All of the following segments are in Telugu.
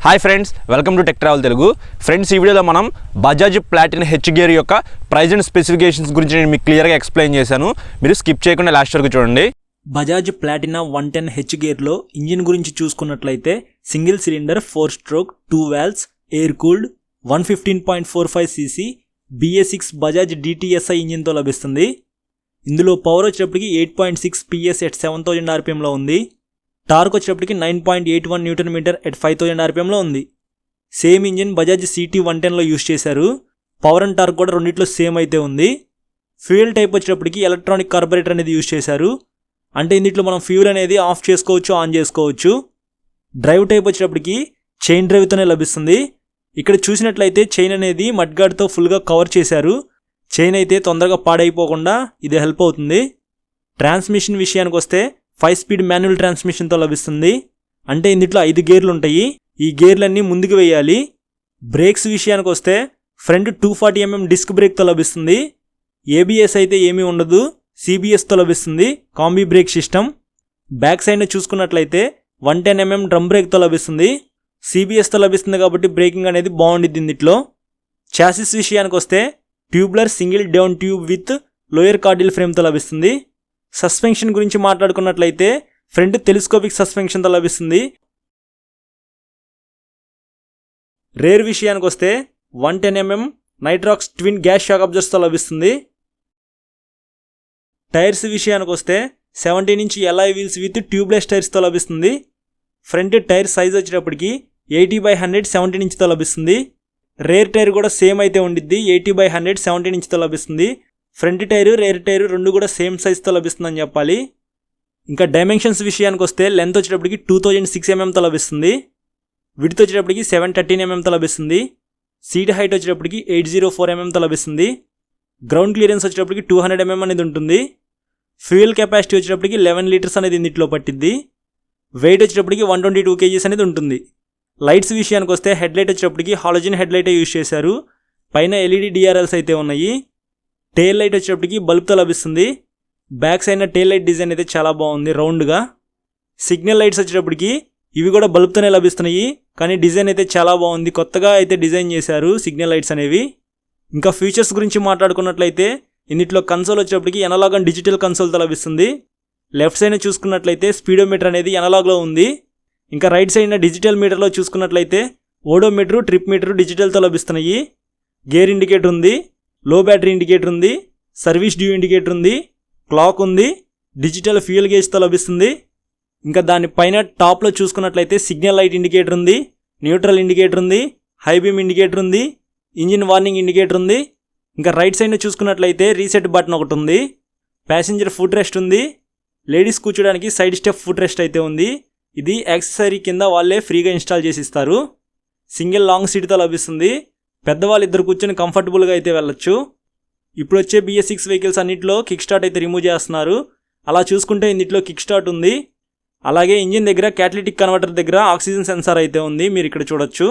Hi friends, welcome to tech travel Telugu. Friends, ఈ వీడియోలో మనం బజాజ్ ప్లాటినా హెచ్ గేర్ యొక్క ప్రైస్ అండ్ స్పెసిఫికేషన్స్ గురించి నేను మీకు క్లియర్గా ఎక్స్ప్లెయిన్ చేశాను. మీరు స్కిప్ చేయకుండా లాస్ట్ వరకు చూడండి. బజాజ్ ప్లాటినా 110 హెచ్ గేర్లో ఇంజిన్ గురించి చూసుకున్నట్లయితే single cylinder 4 stroke 2 valves air cooled 115.45 cc BS6 Bajaj DTSI ఇంజిన్తో లభిస్తుంది. ఇందులో పవర్ వచ్చేటప్పటికి 8.6 PS at 7000 RPMలో ఉంది. టార్క్ వచ్చేటప్పటికి 9.81 Nm at 5000 RPMలో ఉంది. సేమ్ ఇంజిన్ బజాజ్ CT 110లో యూజ్ చేశారు. పవర్ అండ్ టార్క్ కూడా రెండిట్లో సేమ్ అయితే ఉంది. ఫ్యూయల్ టైప్ వచ్చేటప్పటికి ఎలక్ట్రానిక్ కార్బొరేటర్ అనేది యూజ్ చేశారు. అంటే ఇందులో మనం ఫ్యూయల్ అనేది ఆఫ్ చేసుకోవచ్చు, ఆన్ చేసుకోవచ్చు. డ్రైవ్ టైప్ వచ్చేటప్పటికి చైన్ డ్రైవ్తోనే లభిస్తుంది. ఇక్కడ చూసినట్లయితే చైన్ అనేది మడ్గార్డ్తో ఫుల్గా కవర్ చేశారు. చైన్ అయితే తొందరగా పాడైపోకుండా ఇది హెల్ప్ అవుతుంది. ట్రాన్స్మిషన్ విషయానికి వస్తే 5 స్పీడ్ మాన్యువల్ ట్రాన్స్మిషన్తో లభిస్తుంది. అంటే ఇందులో 5 గేర్లు ఉంటాయి. ఈ గేర్లన్నీ ముందుకు వేయాలి. బ్రేక్స్ విషయానికి వస్తే ఫ్రంట్ 240 mm డిస్క్ బ్రేక్తో లభిస్తుంది. ABS అయితే ఏమీ ఉండదు, CBSతో లభిస్తుంది, కాంబీ బ్రేక్ సిస్టమ్. బ్యాక్ సైడ్ని చూసుకున్నట్లయితే 110 mm డ్రమ్ బ్రేక్తో లభిస్తుంది. CBSతో లభిస్తుంది కాబట్టి బ్రేకింగ్ అనేది బాగుండిద్ది ఇందులో. చాసిస్ విషయానికి వస్తే tubular single down tube with lower cradle ఫ్రేమ్తో లభిస్తుంది. సస్పెన్షన్ గురించి మాట్లాడుకున్నట్లయితే ఫ్రంట్ టెలిస్కోపిక్ సస్పెన్షన్తో లభిస్తుంది. రేర్ విషయానికి వస్తే 110 mm Nitrox twin gas shock అబ్జర్వర్స్తో లభిస్తుంది. టైర్స్ విషయానికి వస్తే 17 inch alloy wheels with tubeless టైర్స్తో లభిస్తుంది. ఫ్రంట్ టైర్ సైజ్ వచ్చేటప్పటికి 80/100 17 ఇంచ్తో లభిస్తుంది. రేర్ టైర్ కూడా సేమ్ అయితే ఉండిద్ది, 80/100 17 ఇంచ్తో లభిస్తుంది. ఫ్రంట్ టైరు రేర్ టైరు రెండు కూడా సేమ్ సైజ్తో లభిస్తుందని చెప్పాలి. ఇంకా డైమెన్షన్స్ విషయానికి వస్తే లెంత్ వచ్చేటప్పటికి 2006 mmతో లభిస్తుంది. విడ్త్ వచ్చేటప్పటికి 713 mmతో లభిస్తుంది. సీట్ హైట్ వచ్చేటప్పటికి 804 mmతో లభిస్తుంది. గ్రౌండ్ క్లియరెన్స్ వచ్చేటప్పటికి 200 mm అనేది ఉంటుంది. ఫ్యూయల్ కెపాసిటీ వచ్చేటప్పటికి 11 లీటర్స్ అనేది ఇందులో పట్టిద్ది. వెయిట్ వచ్చేటప్పటికి 122 kgs అనేది ఉంటుంది. లైట్స్ విషయానికి వస్తే హెడ్ లైట్ వచ్చేటప్పటికి హాలోజన్ హెడ్ లైటే యూజ్ చేశారు. పైన LED DRLs అయితే ఉన్నాయి. టెయిల్ లైట్ వచ్చేటప్పటికి బల్బ్తో లభిస్తుంది. Back side tail light design అయితే చాలా బాగుంది రౌండ్గా. సిగ్నల్ లైట్స్ వచ్చేటప్పటికి ఇవి కూడా బల్బ్తోనే లభిస్తున్నాయి, కానీ డిజైన్ అయితే చాలా బాగుంది, కొత్తగా అయితే డిజైన్ చేశారు సిగ్నల్ లైట్స్ అనేవి. ఇంకా ఫీచర్స్ గురించి మాట్లాడుకున్నట్లయితే ఇందులో కన్సోల్ వచ్చేటప్పటికి ఎనలాగ్ అండ్ డిజిటల్ కన్సోల్తో లభిస్తుంది. లెఫ్ట్ సైడ్ చూసుకున్నట్లయితే స్పీడోమీటర్ అనేది ఎనలాగ్లో ఉంది. ఇంకా రైట్ సైడ్ డిజిటల్ మీటర్లో చూసుకున్నట్లయితే ఓడోమీటరు, ట్రిప్ మీటరు డిజిటల్తో లభిస్తున్నాయి. గేర్ ఇండికేటర్ ఉంది, లో బ్యాటరీ ఇండికేటర్ ఉంది, సర్వీస్ డ్యూ ఇండికేటర్ ఉంది, క్లాక్ ఉంది, డిజిటల్ ఫ్యూయల్ గేజ్తో లభిస్తుంది. ఇంకా దానిపైన టాప్లో చూసుకున్నట్లయితే సిగ్నల్ లైట్ ఇండికేటర్ ఉంది, న్యూట్రల్ ఇండికేటర్ ఉంది, హై బీమ్ ఇండికేటర్ ఉంది, ఇంజిన్ వార్నింగ్ ఇండికేటర్ ఉంది. ఇంకా రైట్ సైడ్ని చూసుకున్నట్లయితే రీసెట్ బటన్ ఒకటి ఉంది, ప్యాసింజర్ ఫుట్ రెస్ట్ ఉంది, లేడీస్ కూర్చోడానికి సైడ్ స్టెప్ ఫుట్ రెస్ట్ అయితే ఉంది. ఇది యాక్సెసరీ కింద వాళ్ళే ఫ్రీగా ఇన్స్టాల్ చేసి ఇస్తారు. సింగిల్ లాంగ్ సీట్తో లభిస్తుంది. పెద్దవాళ్ళు ఇద్దరు కూర్చొని కంఫర్టబుల్గా అయితే వెళ్ళొచ్చు. ఇప్పుడు వచ్చే BS6 వెహికల్స్ అన్నింటిలో కిక్ స్టార్ట్ అయితే రిమూవ్ చేస్తున్నారు. అలా చూసుకుంటే ఇందులో కిక్ స్టార్ట్ ఉంది. అలాగే ఇంజిన్ దగ్గర క్యాటలిటిక్ కన్వర్టర్ దగ్గర ఆక్సిజన్ సెన్సార్ అయితే ఉంది, మీరు ఇక్కడ చూడొచ్చు.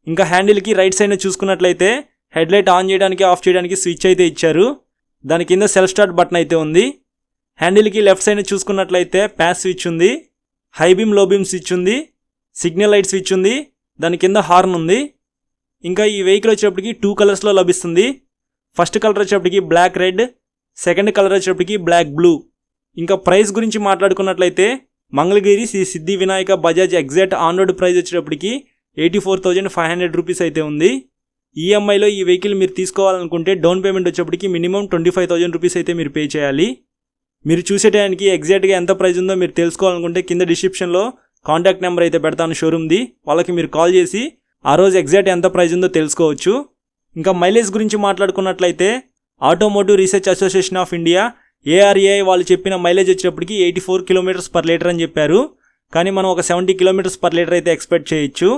ఇంకా హ్యాండిల్కి రైట్ సైడ్ చూసుకున్నట్లయితే హెడ్ లైట్ ఆన్ చేయడానికి ఆఫ్ చేయడానికి స్విచ్ అయితే ఇచ్చారు. దాని కింద సెల్ఫ్ స్టార్ట్ బటన్ అయితే ఉంది. హ్యాండిల్కి లెఫ్ట్ సైడ్ చూసుకున్నట్లయితే ప్యాస్ స్విచ్ ఉంది, హై బీమ్ లో బీమ్ స్విచ్ ఉంది, సిగ్నల్ లైట్ స్విచ్ ఉంది, దాని కింద హార్న్ ఉంది. ఇంకా ఈ వెహికల్ వచ్చేటప్పటికి 2 కలర్స్లో లభిస్తుంది. ఫస్ట్ కలర్ వచ్చేటప్పటికి బ్లాక్ రెడ్, సెకండ్ కలర్ వచ్చేటప్పటికి బ్లాక్ బ్లూ. ఇంకా ప్రైస్ గురించి మాట్లాడుకున్నట్లయితే మంగళగిరి శ్రీ సిద్ధి Vinayaka Bajaj exact on road price వచ్చేటప్పటికి 84,500 రూపీస్ అయితే ఉంది. ఈఎంఐలో ఈ వెహికల్ మీరు తీసుకోవాలనుకుంటే డౌన్ పేమెంట్ వచ్చేటప్పటికి మినిమం 25,000 రూపీస్ అయితే మీరు పే చేయాలి. మీరు చూసే టైంకి ఎగ్జాక్ట్గా ఎంత ప్రైస్ ఉందో మీరు తెలుసుకోవాలనుకుంటే కింద డిస్క్రిప్షన్లో కాంటాక్ట్ నెంబర్ అయితే పెడతాను షోరూమ్ది, వాళ్ళకి మీరు కాల్ చేసి ఆ రోజు ఎగ్జాక్ట్ ఎంత ప్రైస్ ఉందో తెలుసుకోవచ్చు. ఇంకా మైలేజ్ గురించి మాట్లాడుకున్నట్లయితే automotive research association of India ARAI వాళ్ళు చెప్పిన మైలేజ్ వచ్చేటప్పటికి 84 km/లీటర్ అని చెప్పారు. కానీ మనం ఒక 70 km/లీటర్ అయితే ఎక్స్పెక్ట్ చేయొచ్చు.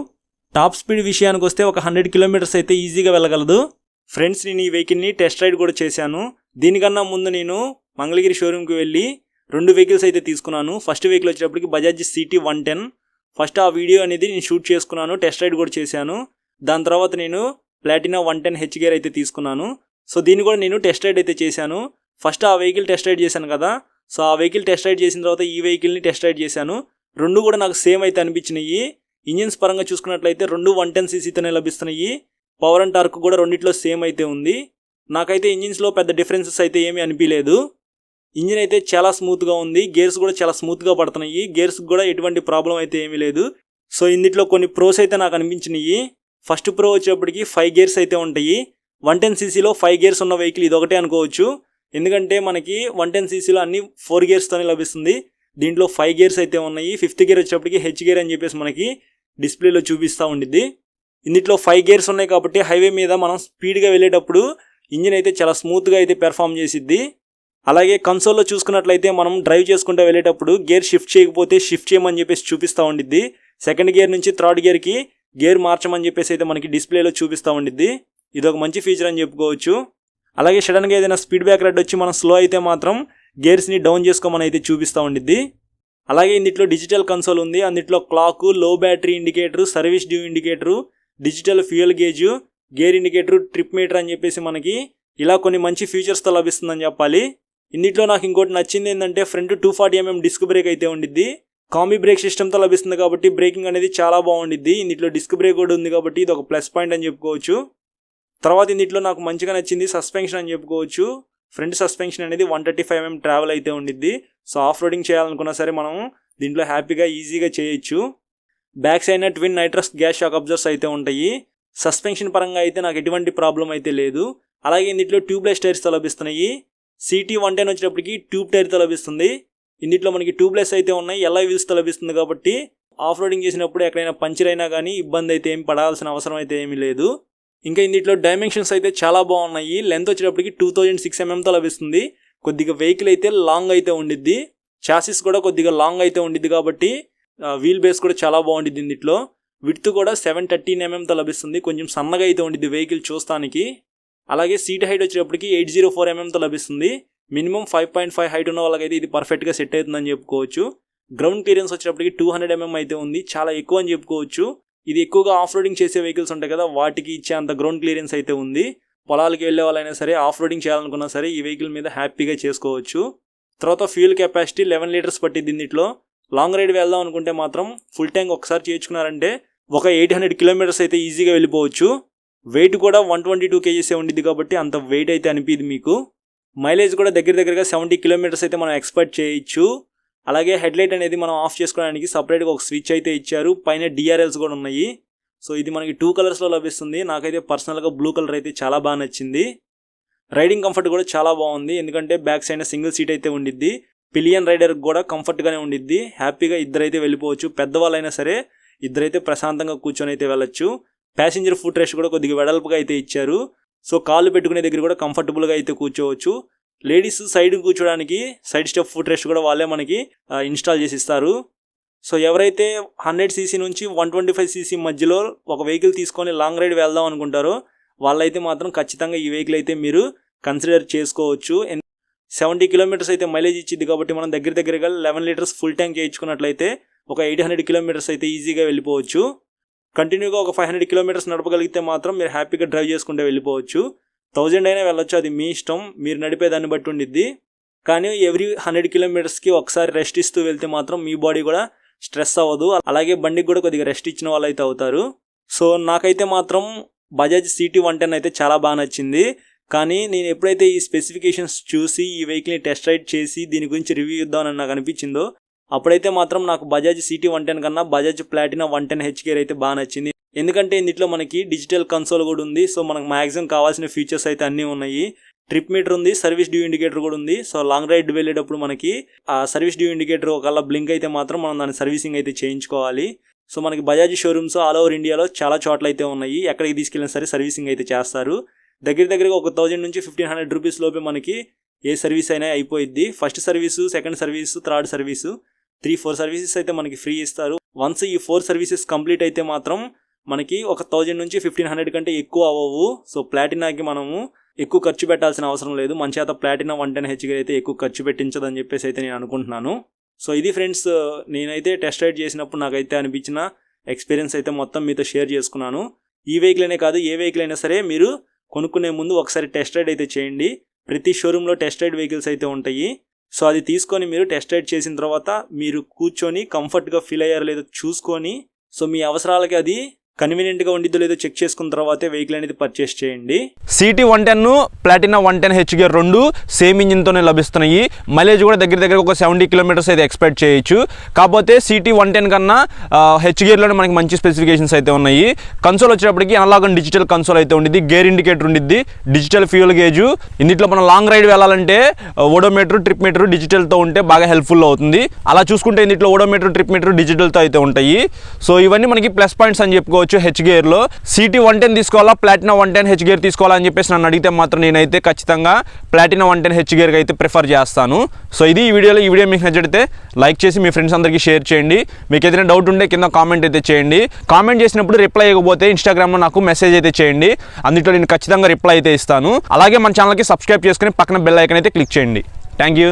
టాప్ స్పీడ్ విషయానికి వస్తే ఒక 100 km అయితే ఈజీగా వెళ్ళగలదు. ఫ్రెండ్స్, నేను ఈ వెహికల్ని టెస్ట్ రైడ్ కూడా చేశాను. దీనికన్నా ముందు నేను మంగళగిరి షోరూమ్కి వెళ్ళి 2 వెహికల్స్ అయితే తీసుకున్నాను. ఫస్ట్ వెహికల్ వచ్చేటప్పటికి బజాజ్ CT 110. ఫస్ట్ ఆ వీడియో అనేది నేను షూట్ చేసుకున్నాను, టెస్ట్ రైడ్ కూడా చేశాను. దాని తర్వాత నేను ప్లాటినా 110 హెచ్ గేర్ అయితే తీసుకున్నాను. సో దీన్ని కూడా నేను టెస్ట్ రైడ్ అయితే చేశాను. ఫస్ట్ ఆ వెహికల్ టెస్ట్ రైడ్ చేశాను కదా, సో ఆ వెహికల్ టెస్ట్ రైడ్ చేసిన తర్వాత ఈ వెహికల్ని టెస్ట్ రైడ్ చేశాను. రెండు కూడా నాకు సేమ్ అయితే అనిపించినాయి. ఇంజిన్స్ పరంగా చూసుకున్నట్లయితే రెండు 110cc లభిస్తున్నాయి. పవర్ అండ్ టార్క్ కూడా రెండిట్లో సేమ్ అయితే ఉంది. నాకైతే ఇంజిన్స్లో పెద్ద డిఫరెన్సెస్ అయితే ఏమీ అనిపించలేదు. ఇంజిన్ అయితే చాలా స్మూత్గా ఉంది. గేర్స్ కూడా చాలా స్మూత్గా పడుతున్నాయి. గేర్స్ కూడా ఎటువంటి ప్రాబ్లం అయితే ఏమీ లేదు. సో ఇందులో కొన్ని ప్రోస్ అయితే నాకు అనిపించినాయి. ఫస్ట్ ప్రో వచ్చేప్పటికి 5 గేర్స్ అయితే ఉంటాయి. 110cc 5 గేర్స్ ఉన్న వెహికల్ ఇది ఒకటే అనుకోవచ్చు. ఎందుకంటే మనకి 110cc అన్ని 4 గేర్స్తోనే లభిస్తుంది. దీంట్లో 5 గేర్స్ అయితే ఉన్నాయి. 5th గేర్ వచ్చేప్పటికి హెచ్ గేర్ అని చెప్పేసి మనకి డిస్ప్లేలో చూపిస్తూ ఉండిద్ది. ఇందులో 5 గేర్స్ ఉన్నాయి కాబట్టి హైవే మీద మనం స్పీడ్గా వెళ్ళేటప్పుడు ఇంజిన్ అయితే చాలా స్మూత్గా అయితే పెర్ఫామ్ చేసిద్ది. అలాగే కన్సోల్లో చూసుకున్నట్లయితే మనం డ్రైవ్ చేసుకుంటూ వెళ్ళేటప్పుడు గేర్ షిఫ్ట్ చేయకపోతే షిఫ్ట్ చేయమని చెప్పేసి చూపిస్తూ ఉండిద్ది. 2nd గేర్ నుంచి 3rd గేర్కి గేర్ మార్చమని చెప్పేసి అయితే మనకి డిస్ప్లేలో చూపిస్తూ ఉండిద్ది. ఇది ఒక మంచి ఫీచర్ అని చెప్పుకోవచ్చు. అలాగే సడన్గా ఏదైనా స్పీడ్ బ్రేకర్ వచ్చి మనం స్లో అయితే మాత్రం గేర్స్ని డౌన్ చేసుకోమని అయితే చూపిస్తూ ఉండిద్ది. అలాగే ఇందులో డిజిటల్ కన్సోల్ ఉంది. అందులో క్లాక్, లో battery indicator, service due indicator, digital fuel gauge, gear indicator, trip meter అని చెప్పేసి మనకి ఇలా కొన్ని మంచి ఫీచర్స్తో లభిస్తుందని చెప్పాలి. ఇందులో నాకు ఇంకోటి నచ్చింది ఏంటంటే ఫ్రంట్ 240mm డిస్క్ బ్రేక్ అయితే ఉండిద్ది. కాంబీ బ్రేక్ సిస్టమ్తో లభిస్తుంది కాబట్టి బ్రేకింగ్ అనేది చాలా బాగుండిద్ది. ఇందులో డిస్క్ బ్రేక్ కూడా ఉంది కాబట్టి ఇది ఒక ప్లస్ పాయింట్ అని చెప్పుకోవచ్చు. తర్వాత ఇందులో నాకు మంచిగా నచ్చింది సస్పెన్షన్ అని చెప్పుకోవచ్చు. ఫ్రంట్ సస్పెన్షన్ అనేది 135mm ట్రావెల్ అయితే ఉండిద్ది. సో ఆఫ్ రోడింగ్ చేయాలనుకున్నా సరే మనం దీంట్లో హ్యాపీగా ఈజీగా చేయొచ్చు. Back side twin nitrous gas shock absorbers అయితే ఉంటాయి. సస్పెన్షన్ పరంగా అయితే నాకు ఎటువంటి ప్రాబ్లం అయితే లేదు. అలాగే ఇందులో ట్యూబ్లెస్ టైర్స్తో లభిస్తున్నాయి. CT 110 వచ్చేటప్పటికి ట్యూబ్ టైర్తో లభిస్తుంది. ఇందులో మనకి ట్యూబ్లెస్ అయితే ఉన్నాయి. LI వీల్స్తో లభిస్తుంది కాబట్టి ఆఫ్ రోడింగ్ చేసినప్పుడు ఎక్కడైనా పంచర్ అయినా కానీ ఇబ్బంది అయితే ఏం పడాల్సిన అవసరం అయితే ఏమీ లేదు. ఇంకా ఇందులో డైమెన్షన్స్ అయితే చాలా బాగున్నాయి. లెంత్ వచ్చేటప్పటికి 2006mm లభిస్తుంది. కొద్దిగా వెహికల్ అయితే లాంగ్ అయితే ఉండిద్ది. చాసిస్ కూడా కొద్దిగా లాంగ్ అయితే ఉండిద్ది కాబట్టి వీల్ బేస్ కూడా చాలా బాగుండిద్ది. ఇందులో విడ్త్ కూడా 713mm లభిస్తుంది. కొంచెం సన్నగా అయితే ఉండిద్ది వెహికల్ చూస్తానికి. అలాగే సీట్ హైట్ వచ్చేటప్పటికి 804mm లభిస్తుంది. మినిమం 5.5 హైట్ ఉన్న వాళ్ళకైతే ఇది పర్ఫెక్ట్గా సెట్ అవుతుందని చెప్పుకోవచ్చు. గ్రౌండ్ క్లియరెన్స్ వచ్చేటప్పటికి 200mm అయితే ఉంది. చాలా ఎక్కువ అని చెప్పుకోవచ్చు. ఇది ఎక్కువగా ఆఫ్ రోడింగ్ చేసే వెహికల్స్ ఉంటాయి కదా, వాటికి ఇచ్చే అంత గ్రౌండ్ క్లియరెన్స్ అయితే ఉంది. పొలాలకి వెళ్ళే వాళ్ళైనా సరే ఆఫ్ రోడింగ్ చేయాలనుకున్నా సరే ఈ వెహికల్ మీద హ్యాపీగా చేసుకోవచ్చు. తర్వాత ఫ్యూయల్ కెపాసిటీ 11 లీటర్స్ పట్టిద్ది. ఇందులో లాంగ్ రైడ్ వెళ్దాం అనుకుంటే మాత్రం ఫుల్ ట్యాంక్ ఒకసారి చేయించుకున్నారంటే ఒక 800 కిలోమీటర్స్ అయితే ఈజీగా వెళ్ళిపోవచ్చు. వెయిట్ కూడా 122 kgs ఉండిద్ది కాబట్టి అంత వెయిట్ అయితే అనిపిది మీకు. మైలేజ్ కూడా దగ్గరగా 70 కిలోమీటర్స్ అయితే మనం ఎక్స్పెక్ట్ చేయొచ్చు. అలాగే హెడ్లైట్ అనేది మనం ఆఫ్ చేసుకోవడానికి సపరేట్గా ఒక స్విచ్ అయితే ఇచ్చారు. పైన DRLs కూడా ఉన్నాయి. సో ఇది మనకి 2 కలర్స్లో లభిస్తుంది. నాకైతే పర్సనల్గా బ్లూ కలర్ అయితే చాలా బాగా నచ్చింది. రైడింగ్ కంఫర్ట్ కూడా చాలా బాగుంది. ఎందుకంటే బ్యాక్ సైడ్ సింగిల్ సీట్ అయితే ఉండిద్ది. పిలియన్ రైడర్ కూడా కంఫర్ట్గానే ఉండిద్ది. హ్యాపీగా ఇద్దరైతే వెళ్ళిపోవచ్చు. పెద్దవాళ్ళైనా సరే ఇద్దరైతే ప్రశాంతంగా కూర్చొని అయితే వెళ్ళొచ్చు. ప్యాసింజర్ ఫుట్ రెస్ట్ కూడా కొద్దిగా వెడల్పుగా అయితే ఇచ్చారు. సో కాళ్ళు పెట్టుకునే దగ్గర కూడా కంఫర్టబుల్గా అయితే కూర్చోవచ్చు. లేడీస్ సైడ్ కూర్చోడానికి సైడ్ స్టెప్ ఫుట్ రెస్ట్ కూడా వాళ్ళే మనకి ఇన్స్టాల్ చేసి ఇస్తారు. సో ఎవరైతే 100cc నుంచి 125cc మధ్యలో ఒక వెహికల్ తీసుకొని లాంగ్ రైడ్ వెళ్దాం అనుకుంటారో వాళ్ళైతే మాత్రం ఖచ్చితంగా ఈ వెహికల్ అయితే మీరు కన్సిడర్ చేసుకోవచ్చు. 70 కిలోమీటర్స్ అయితే మైలేజ్ ఇచ్చింది కాబట్టి మనం దగ్గరగా 11 లీటర్స్ ఫుల్ ట్యాంక్ చేయించుకున్నట్లయితే ఒక 800 కిలోమీటర్స్ అయితే ఈజీగా వెళ్ళిపోవచ్చు. కంటిన్యూగా ఒక 500 కిలోమీటర్స్ నడపగలిగితే మాత్రం మీరు హ్యాపీగా డ్రైవ్ చేసుకుంటే వెళ్ళిపోవచ్చు. 1000 అయినా వెళ్ళొచ్చు, అది మీ ఇష్టం, మీరు నడిపేదాన్ని బట్టి ఉండిద్ది. కానీ ఎవ్రీ 100 కిలోమీటర్స్కి ఒకసారి రెస్ట్ ఇస్తూ వెళ్తే మాత్రం మీ బాడీ కూడా స్ట్రెస్ అవ్వదు. అలాగే బండికి కూడా కొద్దిగా రెస్ట్ ఇచ్చిన వాళ్ళు అయితే అవుతారు. సో నాకైతే మాత్రం బజాజ్ CT 110 అయితే చాలా బాగా నచ్చింది. కానీ నేను ఎప్పుడైతే ఈ స్పెసిఫికేషన్స్ చూసి ఈ వెహికల్ని టెస్ట్ రైడ్ చేసి దీని గురించి రివ్యూ ఇద్దామని నాకు అనిపించిందో అప్పుడైతే మాత్రం నాకు బజాజ్ CT 110 కన్నా బజాజ్ ప్లాటినా 110 హెచ్ గేర్ అయితే బాగా నచ్చింది. ఎందుకంటే ఇందులో మనకి డిజిటల్ కన్సోల్ కూడా ఉంది. సో మనకు మ్యాక్సిమం కావాల్సిన ఫీచర్స్ అయితే అన్నీ ఉన్నాయి. ట్రిప్ మీటర్ ఉంది, సర్వీస్ డ్యూ ఇండికేటర్ కూడా ఉంది. సో లాంగ్ రైడ్ వెళ్ళేటప్పుడు మనకి ఆ సర్వీస్ డ్యూ ఇండికేటర్ ఒకవేళ బ్లింక్ అయితే మాత్రం మనం దాని సర్వీసింగ్ అయితే చేయించుకోవాలి. సో మనకి బజాజ్ షోరూమ్స్ ఆల్ ఓవర్ ఇండియాలో చాలా చోట్ల అయితే ఉన్నాయి. ఎక్కడికి తీసుకెళ్ళినా సరే సర్వీసింగ్ అయితే చేస్తారు. దగ్గరగా ఒక 1000 నుంచి 1500 రూపీస్ లోపే మనకి ఏ సర్వీస్ అయినా అయిపోయిద్ది. First service, second service, third service, 3-4 services అయితే మనకి ఫ్రీ ఇస్తారు. వన్స్ ఈ 4 సర్వీసెస్ కంప్లీట్ అయితే మాత్రం మనకి ఒక 1000 నుంచి 1500 కంటే ఎక్కువ అవ్వవు. సో ప్లాటినాకి మనము ఎక్కువ ఖర్చు పెట్టాల్సిన అవసరం లేదు. మన చేత ప్లాటినా 110 హెచ్ గేర్ అయితే ఎక్కువ ఖర్చు పెట్టించదని చెప్పేసి అయితే నేను అనుకుంటున్నాను. సో ఇది ఫ్రెండ్స్, నేనైతే టెస్ట్ రైడ్ చేసినప్పుడు నాకైతే అనిపించిన ఎక్స్పీరియన్స్ అయితే మొత్తం మీతో షేర్ చేసుకున్నాను. ఈ వెహికల్ అనే కాదు, ఏ వెహికల్ అయినా సరే మీరు కొనుక్కునే ముందు ఒకసారి టెస్ట్ రైడ్ అయితే చేయండి. ప్రతి షోరూంలో టెస్ట్ రైడ్ వెహికల్స్ అయితే ఉంటాయి. సో అది తీసుకొని మీరు టెస్ట్ రైడ్ చేసిన తర్వాత మీరు కూర్చొని కంఫర్ట్గా ఫీల్ అయ్యారో లేదో చూసుకొని సో మీ అవసరాలకి అది కన్వీనియంట్గా ఉండిద్దో లేదో చెక్ చేసుకున్న తర్వాతే వెహికల్ అనేది పర్చేస్ చేయండి. సిటీ 110 ప్లాటినా 110 హెచ్ గేర్ రెండు సేమ్ ఇంజిన్తోనే లభిస్తున్నాయి. మైలేజ్ కూడా దగ్గర ఒక 70 కిలోమీటర్స్ అయితే ఎక్స్పెక్ట్ చేయొచ్చు. కాకపోతే సిటీ 110 కన్నా హెచ్ గేర్లోనే మనకి మంచి స్పెసిఫికేషన్స్ అయితే ఉన్నాయి. కన్సోల్ వచ్చేటప్పటికి అనలాగ్ అండ్ డిజిటల్ కన్సోల్ అయితే ఉండిద్ది. గేర్ ఇండికేటర్ ఉండిద్ది. Digital fuel gauge. ఇందులో మనం లాంగ్ రైడ్ వెళ్ళాలంటే ఓడోమీటర్ ట్రిప్ మీటర్ డిజిటల్తో ఉంటే బాగా హెల్ప్ఫుల్ అవుతుంది. అలా చూసుకుంటే ఇందులో ఓడోమీటర్ ట్రిప్ మీటర్ డిజిటల్తో అయితే ఉంటాయి. సో ఇవన్నీ మనకి ప్లస్ పాయింట్స్ అని చెప్పుకోవచ్చు. హెచ్ గేర్లో సిటీ 110 తీసుకోవాలా ప్లాటినా 110 హెచ్ గేర్ తీసుకోవాలా అని చెప్పేసి నన్ను అడిగితే మాత్రం నేనైతే ఖచ్చితంగా ప్లాటినా 110 హెచ్ గేర్కి అయితే ప్రిఫర్ చేస్తాను. సో ఇది ఈ వీడియో మీకు నచ్చితే లైక్ చేసి మీ ఫ్రెండ్స్ అందరికీ షేర్ చేయండి. మీకు ఏదైనా డౌట్ ఉంటే కింద కామెంట్ అయితే చేయండి. కామెంట్ చేసినప్పుడు రిప్లై ఇవ్వకపోతే ఇన్స్టాగ్రామ్లో నాకు మెసేజ్ అయితే చేయండి. అందులో నేను ఖచ్చితంగా రిప్లై అయితే ఇస్తాను. అలాగే మన ఛానల్కి సబ్స్క్రైబ్ చేసుకుని పక్కన బెల్ ఐకాన్ అయితే క్లిక్ చేయండి. Thank you.